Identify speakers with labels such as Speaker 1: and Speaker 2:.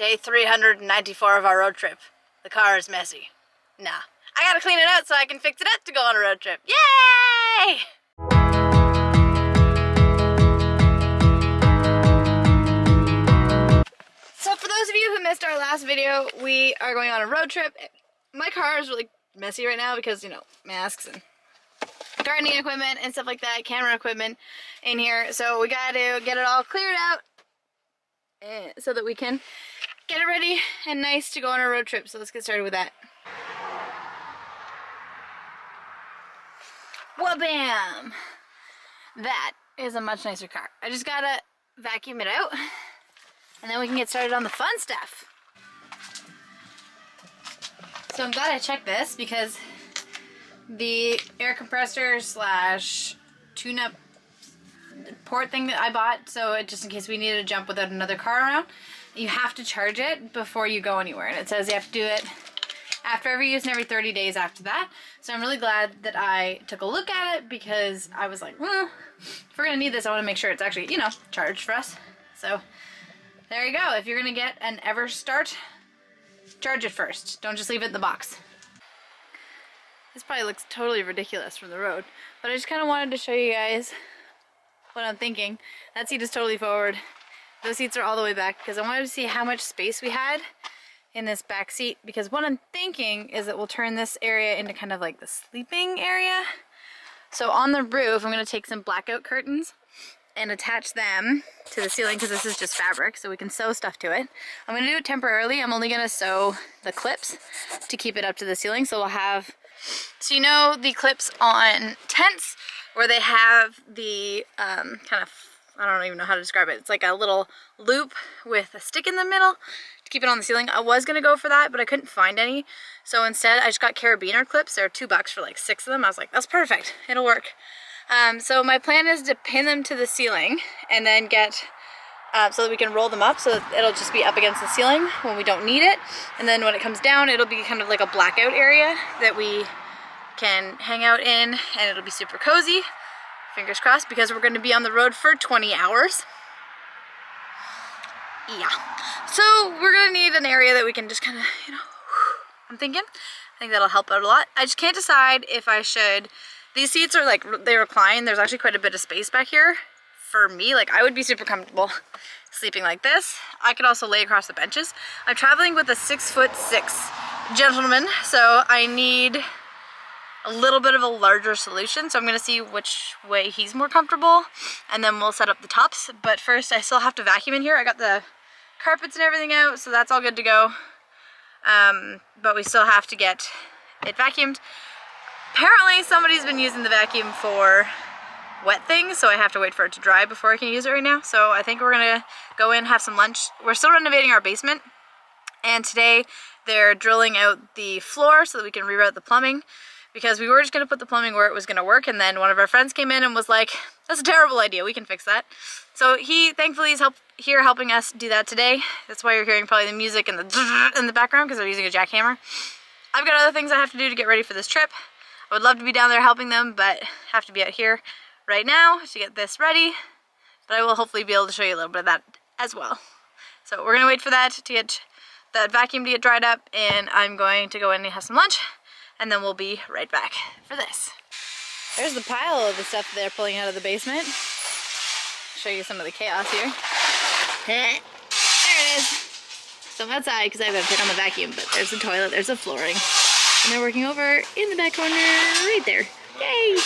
Speaker 1: Day 394 of our road trip. The car is messy. Nah. I gotta clean it out so I can fix it up to go on a road trip. Yay! So for those of you who missed our last video, we are going on a road trip. My car is really messy right now because, you know, masks and gardening equipment and stuff like that, camera equipment in here. So we gotta get it all cleared out so that we can get it ready and nice to go on a road trip. So let's get started with that. Well, bam! That is a much nicer car. I just gotta vacuum it out and then we can get started on the fun stuff. So I'm glad I checked this because the air compressor slash tune-up port thing that I bought, so it, just in case we needed to jump without another car around, you have to charge it before you go anywhere, and it says you have to do it after every use and every 30 days after that. So I'm really glad that I took a look at it because I was like, if we're gonna need this, I want to make sure it's actually, you know, charged for us. So there you go. If you're gonna get an EverStart, charge it first. Don't just leave it in the box. This probably looks totally ridiculous from the road, but I just kind of wanted to show you guys what I'm thinking. That seat is totally forward. Those seats are all the way back because I wanted to see how much space we had in this back seat, because what I'm thinking is that we'll turn this area into kind of like the sleeping area. So on the roof, I'm going to take some blackout curtains and attach them to the ceiling because this is just fabric, so we can sew stuff to it. I'm going to do it temporarily. I'm only going to sew the clips to keep it up to the ceiling. So we'll have, so you know the clips on tents where they have the kind of, I don't even know how to describe it. It's like a little loop with a stick in the middle to keep it on the ceiling. I was gonna go for that, but I couldn't find any. So instead I just got carabiner clips. They're $2 for like 6 of them. I was like, that's perfect, it'll work. So my plan is to pin them to the ceiling and then get, so that we can roll them up so that it'll just be up against the ceiling when we don't need it. And then when it comes down, it'll be kind of like a blackout area that we can hang out in, and it'll be super cozy. Fingers crossed, because we're going to be on the road for 20 hours. Yeah. So we're going to need an area that we can just kind of, you know, I'm thinking. I think that'll help out a lot. I just can't decide if I should, these seats are like, they recline. There's actually quite a bit of space back here for me. Like, I would be super comfortable sleeping like this. I could also lay across the benches. I'm traveling with a 6'6" gentleman, so I need a little bit of a larger solution, so I'm going to see which way he's more comfortable, and then we'll set up the tops. But first I still have to vacuum in here. I got the carpets and everything out, so that's all good to go, but we still have to get it vacuumed. Apparently somebody's been using the vacuum for wet things, so I have to wait for it to dry before I can use it right now. So I think we're gonna go in, have some lunch. We're still renovating our basement, and today they're drilling out the floor so that we can reroute the plumbing, because we were just going to put the plumbing where it was going to work, and then one of our friends came in and was like, that's a terrible idea, we can fix that. So he thankfully is here helping us do that today. That's why you're hearing probably the music and the in the background, because they're using a jackhammer. I've got other things I have to do to get ready for this trip. I would love to be down there helping them, but have to be out here right now to get this ready. But I will hopefully be able to show you a little bit of that as well. So we're going to wait for that to get that vacuum to get dried up, and I'm going to go in and have some lunch, and then we'll be right back for this. There's the pile of the stuff they're pulling out of the basement. Show you some of the chaos here. There it is. So I'm outside because I haven't turned on the vacuum, but there's the toilet, there's the flooring. And they're working over in the back corner right there. Yay!